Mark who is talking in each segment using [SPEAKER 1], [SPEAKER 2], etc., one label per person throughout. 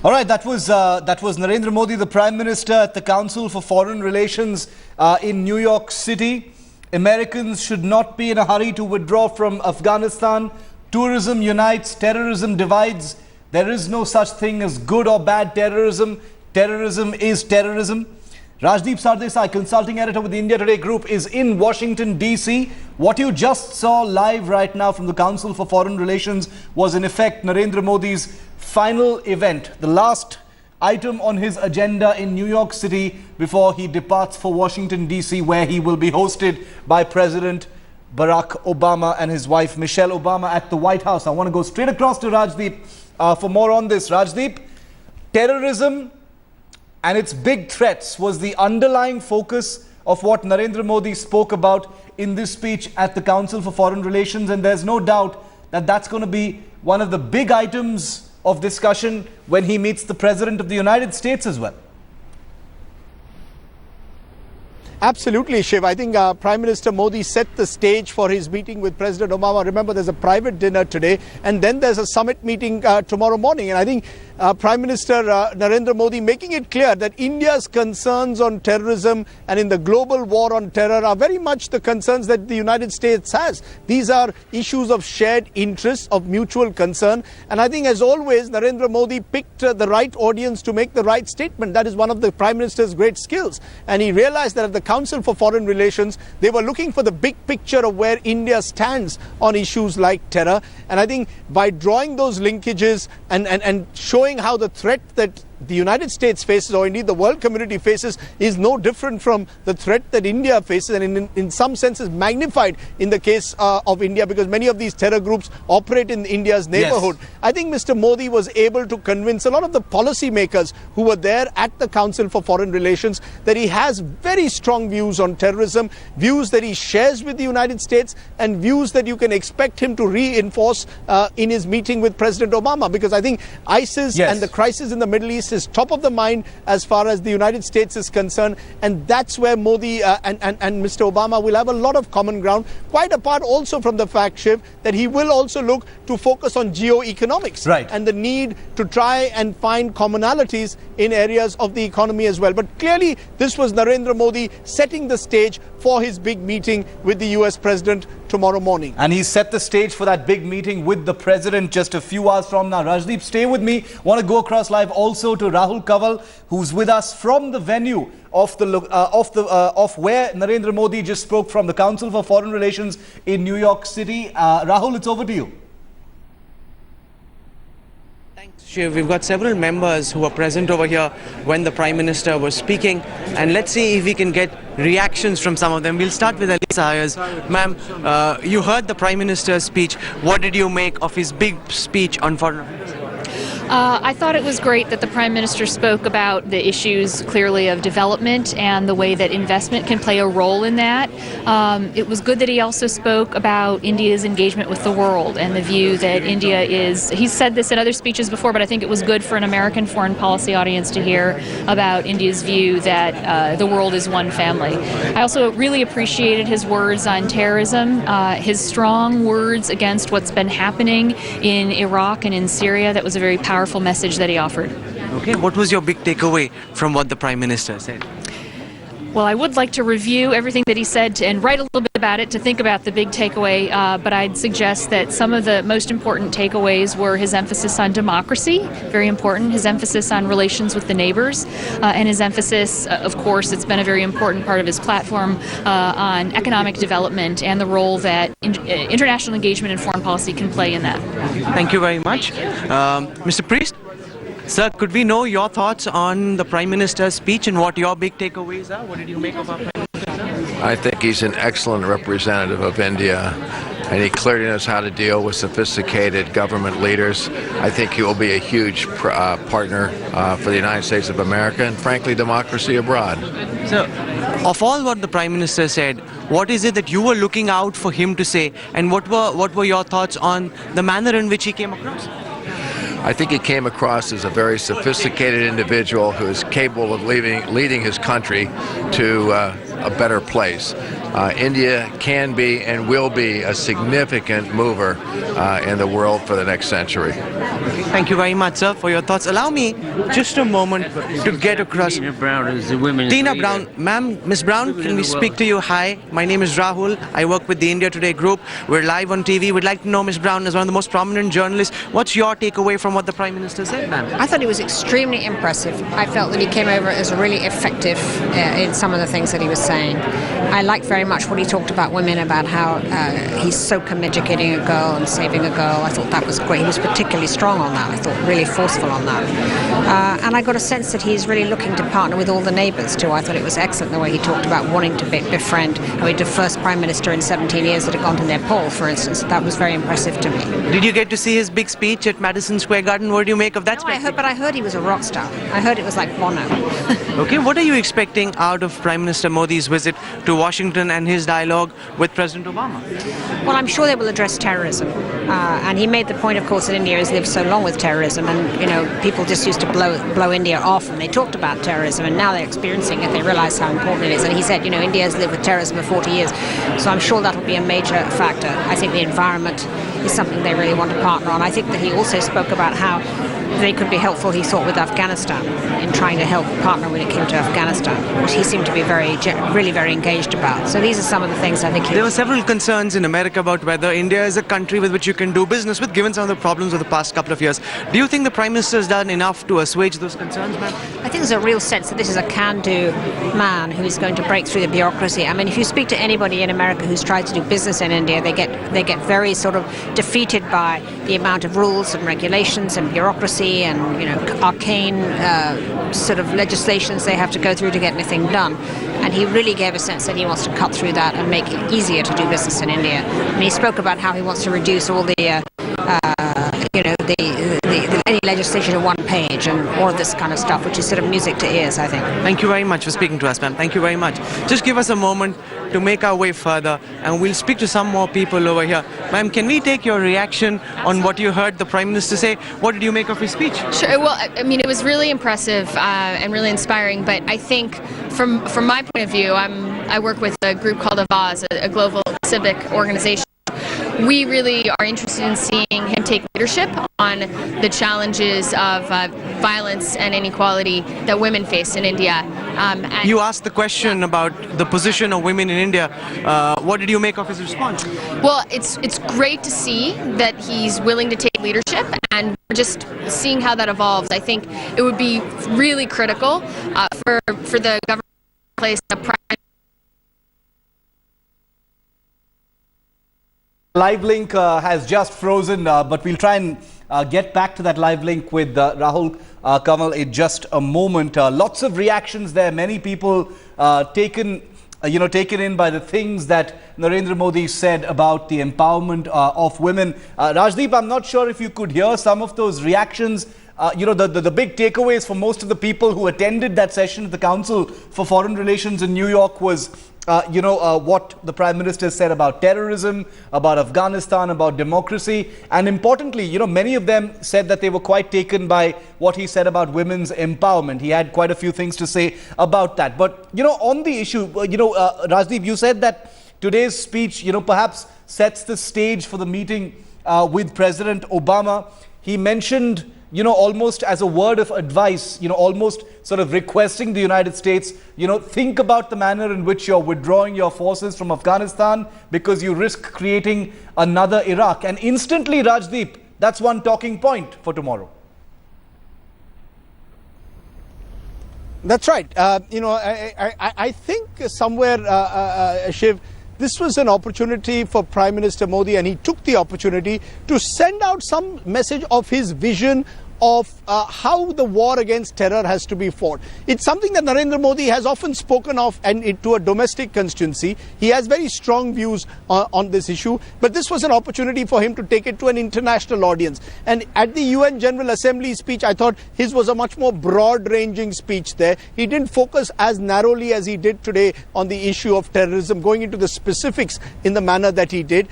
[SPEAKER 1] All right, that was Narendra Modi, the Prime Minister, at the Council for Foreign Relations in New York City. Americans should not be in a hurry to withdraw from Afghanistan. Tourism unites, terrorism divides. There is no such thing as good or bad terrorism. Terrorism is terrorism. Rajdeep Sardesai, consulting editor with the India Today Group, is in Washington, D.C. What you just saw live right now from the Council for Foreign Relations was, in effect, Narendra Modi's final event, the last item on his agenda in New York City before he departs for Washington, D.C., where he will be hosted by President Barack Obama and his wife, Michelle Obama, at the White House. I want to go straight across to Rajdeep for more on this. Rajdeep, terrorism and its big threats was the underlying focus of what Narendra Modi spoke about in this speech at the Council for Foreign Relations, and there's no doubt that that's going to be one of the big items of discussion when he meets the President of the United States as well.
[SPEAKER 2] Absolutely, Shiv. I think Prime Minister Modi set the stage for his meeting with President Obama. Remember, there's a private dinner today, and then there's a summit meeting tomorrow morning. And I think Prime Minister Narendra Modi making it clear that India's concerns on terrorism and in the global war on terror are very much the concerns that the United States has. These are issues of shared interest, of mutual concern. And I think, as always, Narendra Modi picked the right audience to make the right statement. That is one of the Prime Minister's great skills. And he realized that at the Council for Foreign Relations, they were looking for the big picture of where India stands on issues like terror. And I think by drawing those linkages and showing how the threat that the United States faces, or indeed the world community faces, is no different from the threat that India faces, and in some senses magnified in the case of India, because many of these terror groups operate in India's neighborhood. Yes. I think Mr. Modi was able to convince a lot of the policymakers who were there at the Council for Foreign Relations that he has very strong views on terrorism, views that he shares with the United States, and views that you can expect him to reinforce in his meeting with President Obama, because I think ISIS and the crisis in the Middle East is top of the mind as far as the United States is concerned, and that's where Modi and Mr. Obama will have a lot of common ground, quite apart also from the fact, Shiv, that he will also look to focus on geo-economics and the need to try and find commonalities in areas of the economy as well. But clearly this was Narendra Modi setting the stage for his big meeting with the US President tomorrow morning. And he set the stage for that big meeting with the President just a few hours from now. Rajdeep, stay with me. Want to go across live also to Rahul Kaval, who's with us from the venue of where Narendra Modi just spoke from, the Council for Foreign Relations in New York City. Rahul, it's over to you.
[SPEAKER 3] Shiv, we've got several members who were present over here when the Prime Minister was speaking, and let's see if we can get reactions from some of them. We'll start with Elisa Ayers. Ma'am, you heard the Prime Minister's speech. What did you make of his big speech on foreign affairs?
[SPEAKER 4] I thought it was great that the Prime Minister spoke about the issues clearly of development and the way that investment can play a role in that. It was good that he also spoke about India's engagement with the world and the view that India is, he's said this in other speeches before, but I think it was good for an American foreign policy audience to hear about India's view that the world is one family. I also really appreciated his words on terrorism, his strong words against what's been happening in Iraq and in Syria. That was a very powerful message that he offered.
[SPEAKER 3] Okay, what was your big takeaway from what the Prime Minister said?
[SPEAKER 4] Well, I would like to review everything that he said and write a little bit about it to think about the big takeaway, but I'd suggest that some of the most important takeaways were his emphasis on democracy, very important, his emphasis on relations with the neighbors, and his emphasis, of course, it's been a very important part of his platform, on economic development and the role that international engagement and foreign policy can play in that.
[SPEAKER 3] Thank you very much. Mr. Priest? Sir, could we know your thoughts on the Prime Minister's speech and what your big takeaways are? What did you make of our Prime Minister?
[SPEAKER 5] I think he's an excellent representative of India, and he clearly knows how to deal with sophisticated government leaders. I think he will be a huge partner for the United States of America and, frankly, democracy abroad.
[SPEAKER 3] So, of all what the Prime Minister said, what is it that you were looking out for him to say, and what were your thoughts on the manner in which he came across?
[SPEAKER 5] I think he came across as a very sophisticated individual who is capable of leading his country to a better place. India can be and will be a significant mover in the world for the next century.
[SPEAKER 3] Thank you very much, sir, for your thoughts. Allow me just a moment to get across.
[SPEAKER 6] Tina Brown is the women's
[SPEAKER 3] Tina
[SPEAKER 6] leader.
[SPEAKER 3] Brown, ma'am, Miss Brown, can we speak to you? Hi, my name is Rahul. I work with the India Today group. We're live on TV. We'd like to know, Miss Brown, as one of the most prominent journalists, what's your takeaway from what the Prime Minister said, ma'am?
[SPEAKER 7] I thought he was extremely impressive. I felt that he came over as really effective in some of the things that he was saying. I liked very much what he talked about women, about how he's so committed to getting a girl and saving a girl. I thought that was great. He was particularly strong on that. I thought really forceful on that. And I got a sense that he's really looking to partner with all the neighbours too. I thought it was excellent the way he talked about wanting to befriend. I mean, the first Prime Minister in 17 years that had gone to Nepal, for instance. That was very impressive to me.
[SPEAKER 3] Did you get to see his big speech at Madison Square Garden? What do you make of that?
[SPEAKER 7] No, I heard he was a rock star. I heard it was like Bono.
[SPEAKER 3] Okay, what are you expecting out of Prime Minister Modi's visit to Washington and his dialogue with President Obama?
[SPEAKER 7] Well, I'm sure they will address terrorism. And he made the point, of course, that India has lived so long with terrorism, and people just used to blow India off, and they talked about terrorism, and now they're experiencing it. They realise how important it is. And he said, India has lived with terrorism for 40 years, so I'm sure that will be a major factor. I think the environment is something they really want to partner on. I think that he also spoke about how they could be helpful, he thought, with Afghanistan, in trying to help partner when it came to Afghanistan, which he seemed to be really very engaged about. So these are some of the things I think
[SPEAKER 3] There were several concerns in America about whether India is a country with which you can do business with, given some of the problems of the past couple of years. Do you think the Prime Minister has done enough to assuage those concerns, ma'am?
[SPEAKER 7] I think there's a real sense that this is a can-do man who is going to break through the bureaucracy. I mean, if you speak to anybody in America who's tried to do business in India, they get very sort of defeated by the amount of rules and regulations and bureaucracy and arcane sort of legislations they have to go through to get anything done. And he really gave a sense that he wants to cut through that and make it easier to do business in India. And he spoke about how he wants to reduce all the any legislation to one page and all of this kind of stuff, which is sort of music to ears, I think.
[SPEAKER 3] Thank you very much for speaking to us, ma'am. Thank you very much. Just give us a moment to make our way further, and we'll speak to some more people over here. Ma'am, can we take your reaction on what you heard the Prime Minister say? What did you make of his speech?
[SPEAKER 4] Sure. Well, I mean, it was really impressive and really inspiring. But I think, from my point of view, I work with a group called Avaz, a global civic organization. We really are interested in seeing him take leadership on the challenges of violence and inequality that women face in India. And
[SPEAKER 3] You asked the question about the position of women in India. What did you make of his response?
[SPEAKER 4] Well, it's great to see that he's willing to take leadership, and we're just seeing how that evolves. I think it would be really critical for the government to place a prime.
[SPEAKER 1] Live link has just frozen, but we'll try and get back to that live link with Rahul Kamal in just a moment. Lots of reactions there. Many people taken in by the things that Narendra Modi said about the empowerment of women. Rajdeep, I'm not sure if you could hear some of those reactions. The big takeaways for most of the people who attended that session at the Council for Foreign Relations in New York was what the Prime Minister said about terrorism, about Afghanistan, about democracy. And importantly, many of them said that they were quite taken by what he said about women's empowerment. He had quite a few things to say about that. But, on the issue, Rajdeep, you said that today's speech, perhaps sets the stage for the meeting with President Obama. He mentioned almost as a word of advice, almost sort of requesting the United States, think about the manner in which you're withdrawing your forces from Afghanistan because you risk creating another Iraq. And instantly, Rajdeep, that's one talking point for tomorrow.
[SPEAKER 2] That's right. I think somewhere, Shiv, this was an opportunity for Prime Minister Modi, and he took the opportunity to send out some message of his vision of how the war against terror has to be fought. It's something that Narendra Modi has often spoken of, and to a domestic constituency. He has very strong views on this issue, but this was an opportunity for him to take it to an international audience. And at the UN General Assembly speech, I thought his was a much more broad-ranging speech there. He didn't focus as narrowly as he did today on the issue of terrorism, going into the specifics in the manner that he did.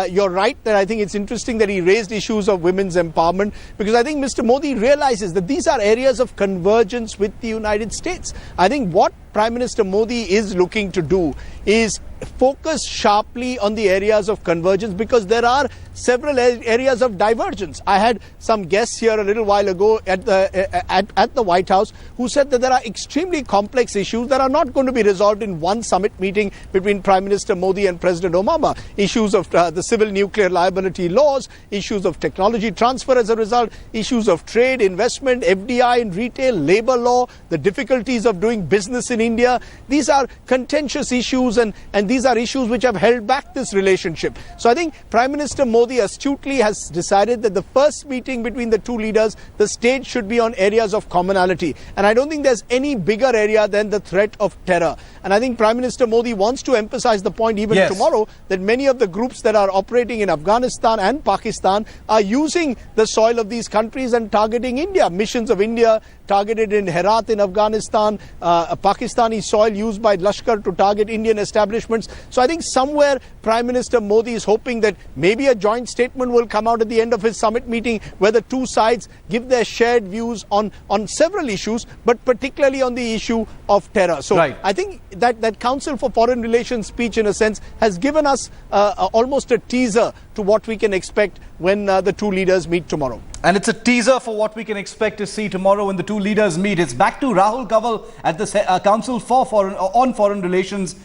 [SPEAKER 2] You're right that I think it's interesting that he raised issues of women's empowerment, because I think Mr. Modi realizes that these are areas of convergence with the United States. I think what Prime Minister Modi is looking to do is focus sharply on the areas of convergence, because there are several areas of divergence. I had some guests here a little while ago at the White House who said that there are extremely complex issues that are not going to be resolved in one summit meeting between Prime Minister Modi and President Obama. Issues of the civil nuclear liability laws, issues of technology transfer as a result, issues of trade, investment, FDI in retail, labor law, the difficulties of doing business in India. These are contentious issues, and these are issues which have held back this relationship. So I think Prime Minister Modi astutely has decided that the first meeting between the two leaders, the stage should be on areas of commonality. And I don't think there's any bigger area than the threat of terror. And I think Prime Minister Modi wants to emphasize the point even tomorrow that many of the groups that are operating in Afghanistan and Pakistan are using the soil of these countries and targeting India. Missions of India targeted in Herat in Afghanistan, Pakistani soil used by Lashkar to target Indian establishments. So I think somewhere Prime Minister Modi is hoping that maybe a joint statement will come out at the end of his summit meeting where the two sides give their shared views on several issues, but particularly on the issue of terror. So I think that Council for Foreign Relations speech, in a sense, has given us almost a teaser to what we can expect when the two leaders meet tomorrow.
[SPEAKER 1] And it's a teaser for what we can expect to see tomorrow when the two leaders meet. It's back to Rahul Kanwal at the Council for Foreign Relations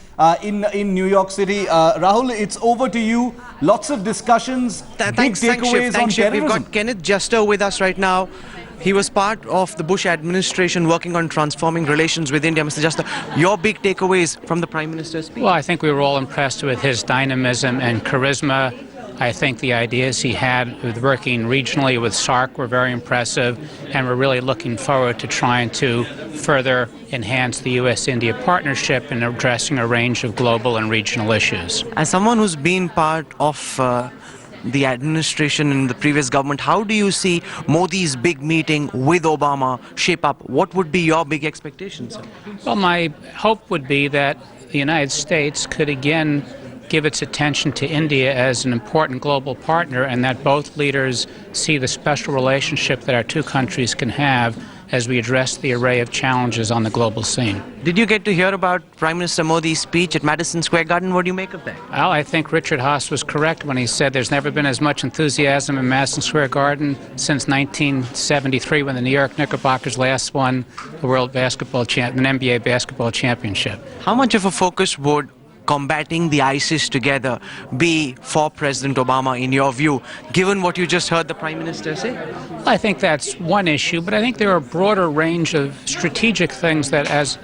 [SPEAKER 1] in New York City. Rahul, it's over to you. Lots of discussions, big takeaways on terrorism.
[SPEAKER 3] We've got Kenneth Juster with us right now. He was part of the Bush administration working on transforming relations with India. Mr. Juster, your big takeaways from the Prime Minister's speech?
[SPEAKER 6] Well, I think we were all impressed with his dynamism and charisma. I think the ideas he had with working regionally with SAARC were very impressive, and we're really looking forward to trying to further enhance the U.S.-India partnership in addressing a range of global and regional issues.
[SPEAKER 3] As someone who's been part of the administration in the previous government, how do you see Modi's big meeting with Obama shape up? What would be your big expectations, sir?
[SPEAKER 6] Well, my hope would be that the United States could again give its attention to India as an important global partner, and that both leaders see the special relationship that our two countries can have as we address the array of challenges on the global scene.
[SPEAKER 3] Did you get to hear about Prime Minister Modi's speech at Madison Square Garden? What do you make of that?
[SPEAKER 6] Well, I think Richard Haas was correct when he said there's never been as much enthusiasm in Madison Square Garden since 1973, when the New York Knickerbockers last won the World Basketball an NBA basketball championship.
[SPEAKER 3] How much of a focus would combating the ISIS together be for President Obama, in your view, given what you just heard the Prime Minister say?
[SPEAKER 6] I think that's one issue, but I think there are a broader range of strategic things that as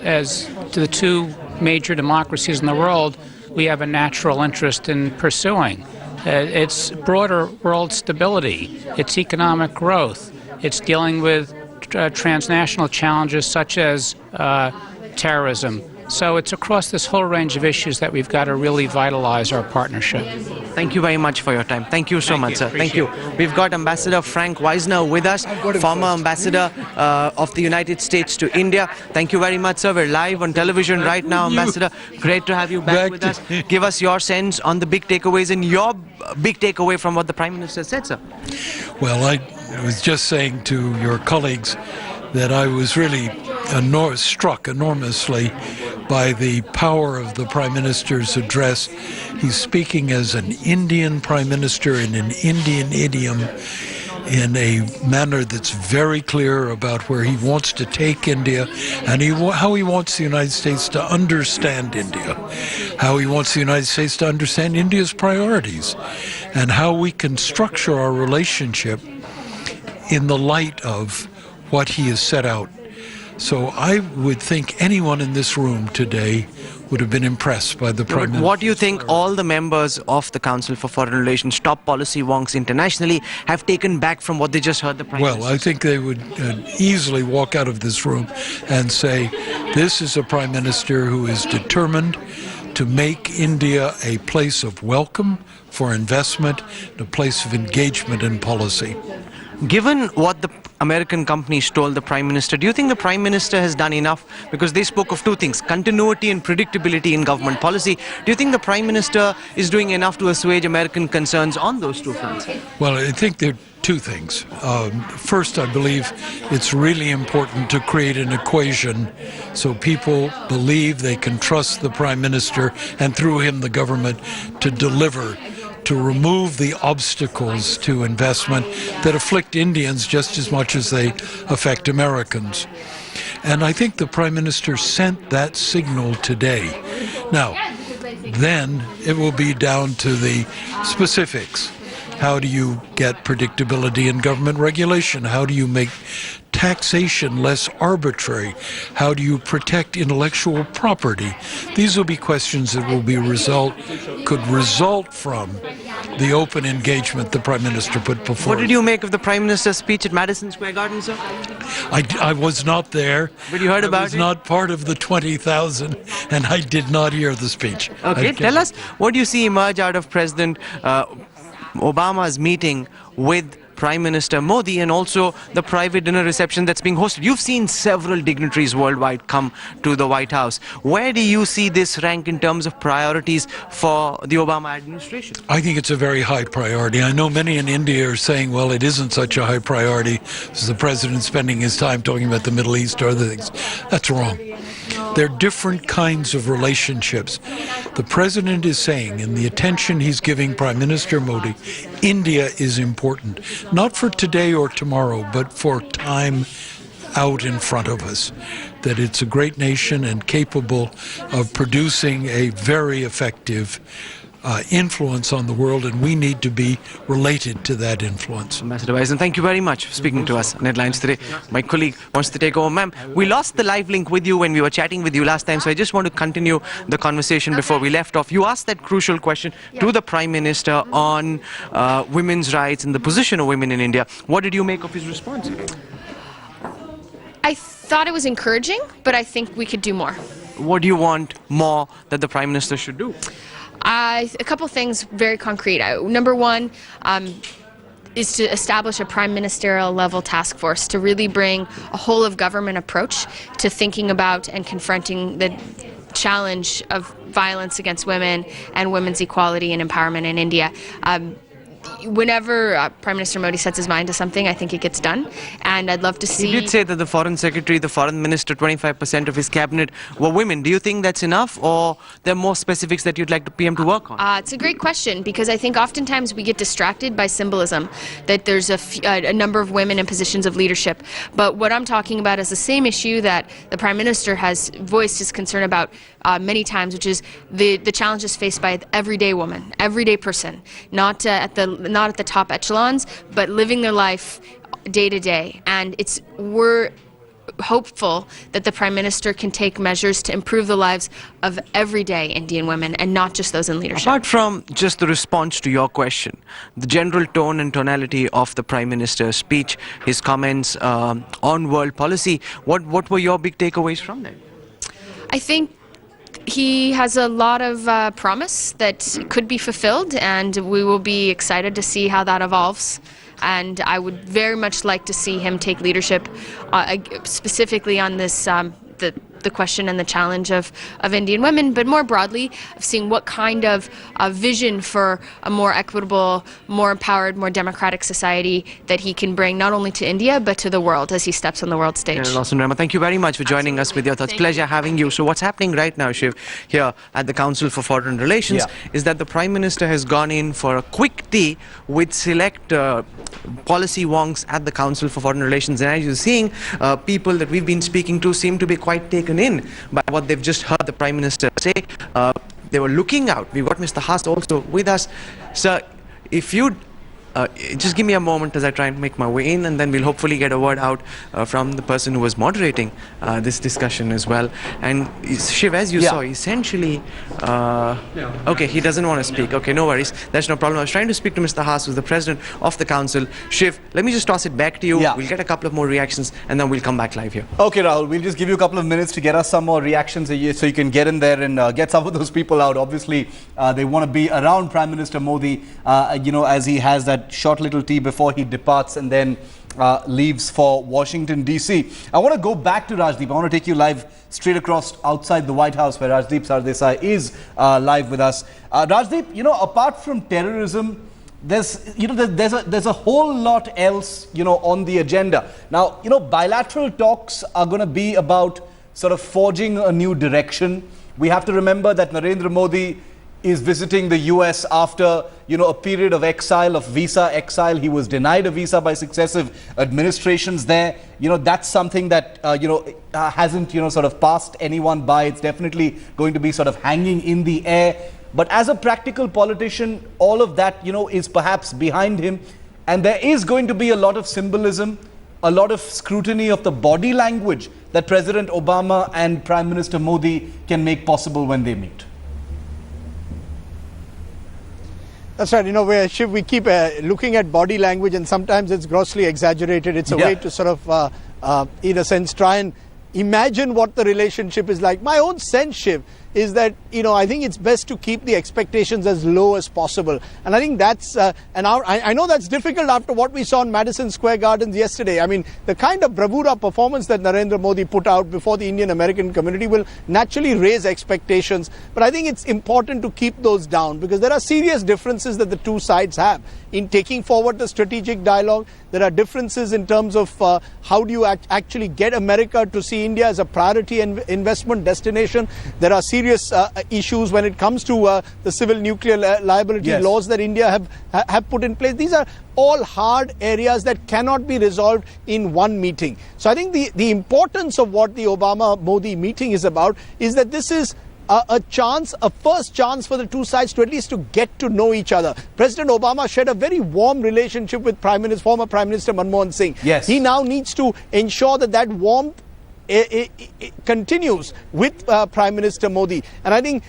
[SPEAKER 6] to the two major democracies in the world, we have a natural interest in pursuing. It's broader world stability, it's economic growth, it's dealing with transnational challenges such as terrorism. So it's across this whole range of issues that we've got to really vitalize our partnership.
[SPEAKER 3] Thank you very much for your time. Thank you so much, sir. Thank you. We've got Ambassador Frank Wisner with us, former ambassador of the United States to India. Thank you very much, sir. We're live on television right now, Ambassador. Great to have you back with us. Give us your sense on the big takeaways and your big takeaway from what the Prime Minister said, sir.
[SPEAKER 8] Well, I was just saying to your colleagues that I was really struck enormously by the power of the Prime Minister's address. He's speaking as an Indian Prime Minister in an Indian idiom, in a manner that's very clear about where he wants to take India and how he wants the United States to understand India, how he wants the United States to understand India's priorities, and how we can structure our relationship in the light of what he has set out. So I would think anyone in this room today would have been impressed by the Prime Minister.
[SPEAKER 3] What do you think all the members of the Council for Foreign Relations, top policy wonks internationally, have taken back from what they just heard the Prime Minister?
[SPEAKER 8] Well, I think they would easily walk out of this room and say, this is a Prime Minister who is determined to make India a place of welcome for investment, a place of engagement in policy.
[SPEAKER 3] Given what the American companies told the Prime Minister, do you think the Prime Minister has done enough? Because they spoke of two things, continuity and predictability in government policy. Do you think the Prime Minister is doing enough to assuage American concerns on those two fronts?
[SPEAKER 8] Well, I think there are two things. First, I believe it's really important to create an equation so people believe they can trust the Prime Minister and through him the government to deliver, to remove the obstacles to investment that afflict Indians just as much as they affect Americans. And I think the Prime Minister sent that signal today. Now, then it will be down to the specifics. How do you get predictability in government regulation? How do you make taxation less arbitrary? How do you protect intellectual property? These will be questions that could result from the open engagement the Prime Minister put before.
[SPEAKER 3] What did you make of the Prime Minister's speech at Madison Square Garden, sir?
[SPEAKER 8] I was not there.
[SPEAKER 3] But you heard about it?
[SPEAKER 8] I was not part of the 20,000, and I did not hear the speech.
[SPEAKER 3] Okay, tell us, what do you see emerge out of President Obama's meeting with Prime Minister Modi and also the private dinner reception that's being hosted? You've seen several dignitaries worldwide come to the White House. Where do you see this rank in terms of priorities for the Obama administration?
[SPEAKER 8] I think it's a very high priority. I know many in India are saying, well, it isn't such a high priority as the president spending his time talking about the Middle East or other things. That's wrong. They're different kinds of relationships. The president is saying, in the attention he's giving Prime Minister Modi, India is important, not for today or tomorrow, but for time out in front of us. That it's a great nation and capable of producing a very effective influence on the world, and we need to be related to that influence.
[SPEAKER 3] Ambassador Bison, thank you very much for speaking to us on Headlines today. My colleague wants to take over. Ma'am, we lost the live link with you when we were chatting with you last time, so I just want to continue the conversation before we left off. You asked that crucial question to the Prime Minister on women's rights and the position of women in India. What did you make of his response?
[SPEAKER 9] I thought it was encouraging, but I think we could do more.
[SPEAKER 3] What do you want more that the Prime Minister should do?
[SPEAKER 9] A couple things very concrete. Number one is to establish a prime ministerial level task force to really bring a whole of government approach to thinking about and confronting the challenge of violence against women and women's equality and empowerment in India. Whenever Prime Minister Modi sets his mind to something, I think it gets done, and I'd love to see...
[SPEAKER 3] He did say that the Foreign Secretary, the Foreign Minister, 25% of his cabinet were women. Do you think that's enough, or there are more specifics that you'd like the PM to work on?
[SPEAKER 9] It's a great question, because I think oftentimes we get distracted by symbolism, that there's a number of women in positions of leadership. But what I'm talking about is the same issue that the Prime Minister has voiced his concern about many times, which is the challenges faced by the everyday woman, everyday person, not at the top echelons, but living their life day to day. And we're hopeful that the Prime Minister can take measures to improve the lives of everyday Indian women and not just those in leadership.
[SPEAKER 3] Apart from just the response to your question, the general tone and tonality of the Prime Minister's speech, his comments on world policy, what were your big takeaways from that?
[SPEAKER 9] I think he has a lot of promise that could be fulfilled, and we will be excited to see how that evolves. And I would very much like to see him take leadership specifically on this the question and the challenge of Indian women, but more broadly of seeing what kind of vision for a more equitable, more empowered, more democratic society that he can bring not only to India but to the world as he steps on the world stage.
[SPEAKER 3] Thank you very much for joining us with your thoughts. Pleasure having you. So what's happening right now, Shiv, here at the Council for Foreign Relations is that the Prime Minister has gone in for a quick tea with select policy wonks at the Council for Foreign Relations, and as you're seeing, people that we've been speaking to seem to be quite taken in by what they've just heard the Prime Minister say. They were looking out. We've got Mr. Haas also with us. Sir, if you'd just give me a moment as I try and make my way in, and then we'll hopefully get a word out from the person who was moderating this discussion as well. And Shiv, as you saw, essentially, okay, he doesn't want to speak. Okay, no worries. That's no problem. I was trying to speak to Mr. Haas, who's the president of the council. Shiv, let me just toss it back to you. We'll get a couple of more reactions, and then we'll come back live here. Okay, Rahul, we'll just give you a couple of minutes to get us some more reactions so you can get in there and get some of those people out. Obviously, they want to be around Prime Minister Modi, as he has that short little tea before he departs and then leaves for Washington, D.C. I want to go back to Rajdeep. I want to take you live straight across outside the White House where Rajdeep Sardesai is live with us. Rajdeep, apart from terrorism,
[SPEAKER 1] there's a whole lot else, on the agenda. Now, bilateral talks are going to be about sort of forging a new direction. We have to remember that Narendra Modi is visiting the US after, a period of exile, of visa exile. He was denied a visa by successive administrations there. That's something that, hasn't, sort of passed anyone by. It's definitely going to be sort of hanging in the air. But as a practical politician, all of that, is perhaps behind him. And there is going to be a lot of symbolism, a lot of scrutiny of the body language that President Obama and Prime Minister Modi can make possible when they meet.
[SPEAKER 2] That's right. Shiv, we keep looking at body language, and sometimes it's grossly exaggerated. It's a way to sort of, in a sense, try and imagine what the relationship is like. My own sense, Shiv, is that, I think it's best to keep the expectations as low as possible. And I think that's, I know that's difficult after what we saw in Madison Square Gardens yesterday. I mean, the kind of bravura performance that Narendra Modi put out before the Indian-American community will naturally raise expectations. But I think it's important to keep those down, because there are serious differences that the two sides have in taking forward the strategic dialogue. There are differences in terms of how do you actually get America to see India as a priority investment destination. There are serious issues when it comes to the civil nuclear liability laws that India have put in place. These are all hard areas that cannot be resolved in one meeting. So I think the importance of what the Obama-Modi meeting is about is that this is a first chance for the two sides to at least to get to know each other. President Obama shared a very warm relationship with former Prime Minister Manmohan Singh.
[SPEAKER 1] Yes.
[SPEAKER 2] He now needs to ensure that warmth it continues with Prime Minister Modi. And I think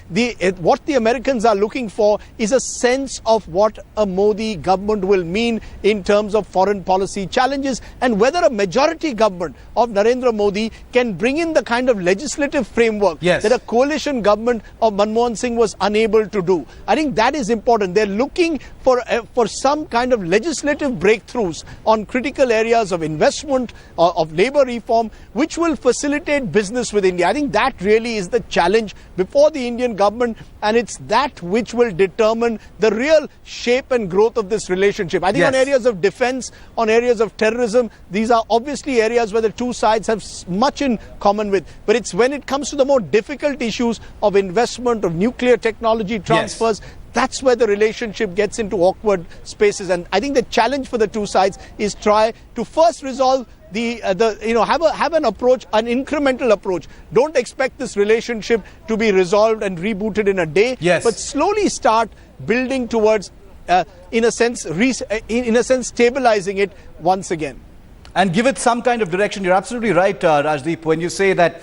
[SPEAKER 2] what the Americans are looking for is a sense of what a Modi government will mean in terms of foreign policy challenges, and whether a majority government of Narendra Modi can bring in the kind of legislative framework that a coalition government of Manmohan Singh was unable to do. I think that is important. They're looking for some kind of legislative breakthroughs on critical areas of investment, of labor reform, which will facilitate business with India. I think that really is the challenge before the Indian government, and it's that which will determine the real shape and growth of this relationship. I think on areas of defense, on areas of terrorism, these are obviously areas where the two sides have much in common with. But it's when it comes to the more difficult issues of investment, of nuclear technology transfers, that's where the relationship gets into awkward spaces. And I think the challenge for the two sides is try to first resolve have an approach, an incremental approach. Don't expect this relationship to be resolved and rebooted in a day, but slowly start building towards, in a sense, stabilizing it once again.
[SPEAKER 1] And give it some kind of direction. You're absolutely right, Rajdeep, when you say that,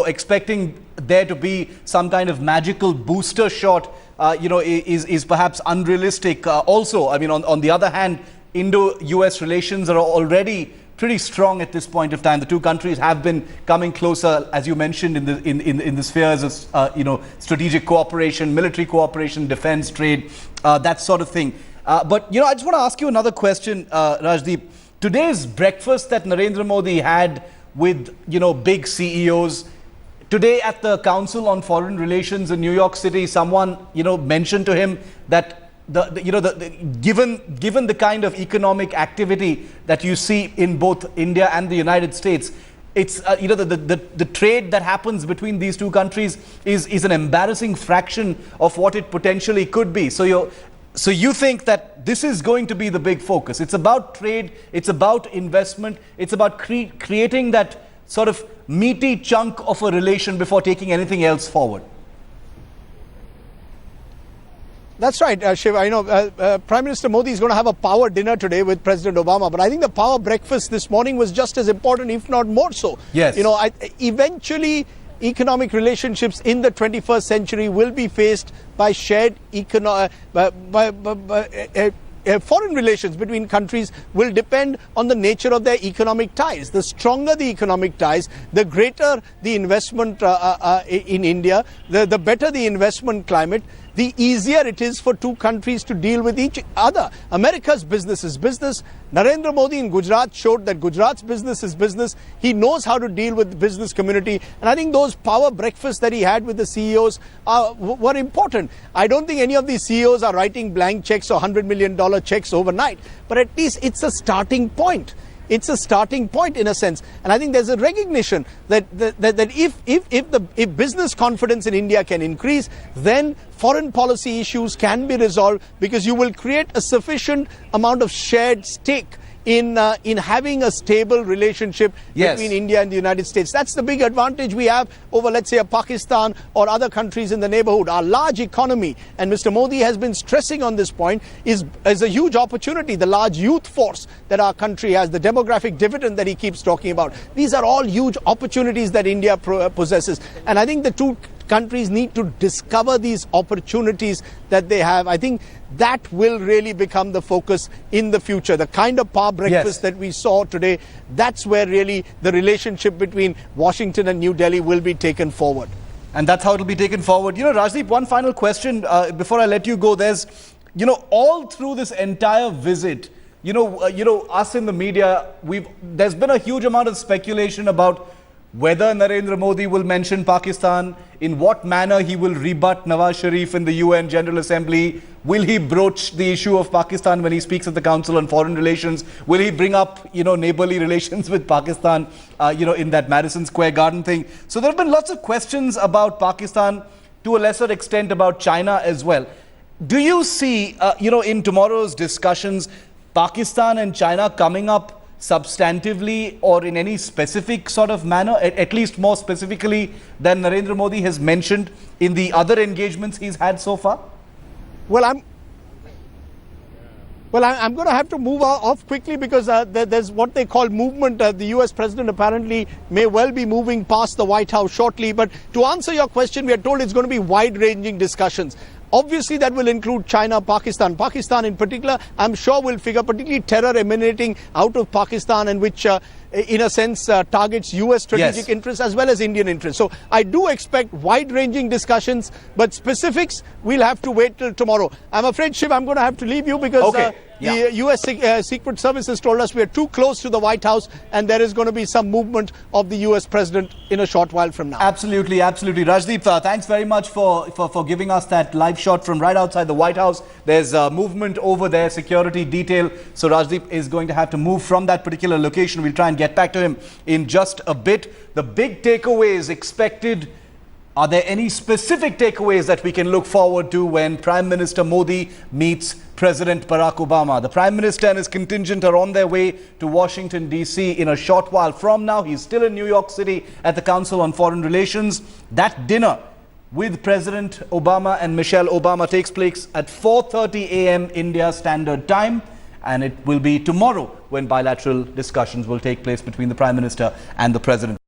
[SPEAKER 1] expecting there to be some kind of magical booster shot, is perhaps unrealistic. Also, I mean, on the other hand, Indo-US relations are already pretty strong at this point of time. The two countries have been coming closer, as you mentioned, in the spheres of strategic cooperation, military cooperation, defense, trade, that sort of thing. But I just want to ask you another question, Rajdeep. Today's breakfast that Narendra Modi had with big CEOs. Today at the Council on Foreign Relations in New York City, someone mentioned to him that given the kind of economic activity that you see in both India and the United States, it's the trade that happens between these two countries is an embarrassing fraction of what it potentially could be. So you think that this is going to be the big focus? It's about trade, it's about investment, it's about creating that sort of meaty chunk of a relation before taking anything else forward.
[SPEAKER 2] That's right, Shiv. I know Prime Minister Modi is going to have a power dinner today with President Obama, but I think the power breakfast this morning was just as important, if not more so.
[SPEAKER 1] Yes.
[SPEAKER 2] Eventually, economic relationships in the 21st century will be faced by shared foreign relations between countries will depend on the nature of their economic ties. The stronger the economic ties, the greater the investment in India, the better the investment climate, the easier it is for two countries to deal with each other. America's business is business. Narendra Modi in Gujarat showed that Gujarat's business is business. He knows how to deal with the business community. And I think those power breakfasts that he had with the CEOs were important. I don't think any of these CEOs are writing blank checks or $100 million checks overnight. But at least it's a starting point. It's a starting point in a sense. And I think there's a recognition that if business confidence in India can increase, then foreign policy issues can be resolved, because you will create a sufficient amount of shared stake in having a stable relationship between India and the United States. That's the big advantage we have over, let's say, a Pakistan or other countries in the neighborhood. Our large economy, and Mr. Modi has been stressing on this point, is a huge opportunity. The large youth force that our country has, the demographic dividend that he keeps talking about. These are all huge opportunities that India possesses. And I think the two countries need to discover these opportunities that they have. I think that will really become the focus in the future. The kind of power breakfast that we saw today, that's where really the relationship between Washington and New Delhi will be taken forward.
[SPEAKER 1] And that's how it will be taken forward. You know, Rajdeep, one final question before I let you go. There's, all through this entire visit, us in the media, there's been a huge amount of speculation about whether Narendra Modi will mention Pakistan, in what manner he will rebut Nawaz Sharif in the UN General Assembly. Will he broach the issue of Pakistan when he speaks at the Council on Foreign Relations? Will he bring up, neighborly relations with Pakistan, in that Madison Square Garden thing? So there have been lots of questions about Pakistan, to a lesser extent about China as well. Do you see, in tomorrow's discussions, Pakistan and China coming up substantively or in any specific sort of manner, at least more specifically than Narendra Modi has mentioned in the other engagements he's had so far?
[SPEAKER 2] Well, I'm going to have to move off quickly, because there's what they call movement. The US president apparently may well be moving past the White House shortly. But to answer your question, we are told it's going to be wide-ranging discussions. Obviously, that will include China, Pakistan. Pakistan in particular, I'm sure will figure, particularly terror emanating out of Pakistan, and which, in a sense, targets US strategic interests as well as Indian interests. So I do expect wide-ranging discussions, but specifics, we'll have to wait till tomorrow. I'm afraid, Shiv, I'm going to have to leave you, because the US Secret Service has told us we are too close to the White House, and there is going to be some movement of the US president in a short while from now.
[SPEAKER 1] Absolutely, absolutely. Rajdeep, thanks very much for giving us that live shot from right outside the White House. There's movement over there, security detail. So Rajdeep is going to have to move from that particular location. We'll try and get back to him in just a bit. The big takeaways expected. Are there any specific takeaways that we can look forward to when Prime Minister Modi meets President Barack Obama? The Prime Minister and his contingent are on their way to Washington, D.C. in a short while from now. He's still in New York City at the Council on Foreign Relations. That dinner with President Obama and Michelle Obama takes place at 4:30 a.m. India Standard Time. And it will be tomorrow when bilateral discussions will take place between the Prime Minister and the President.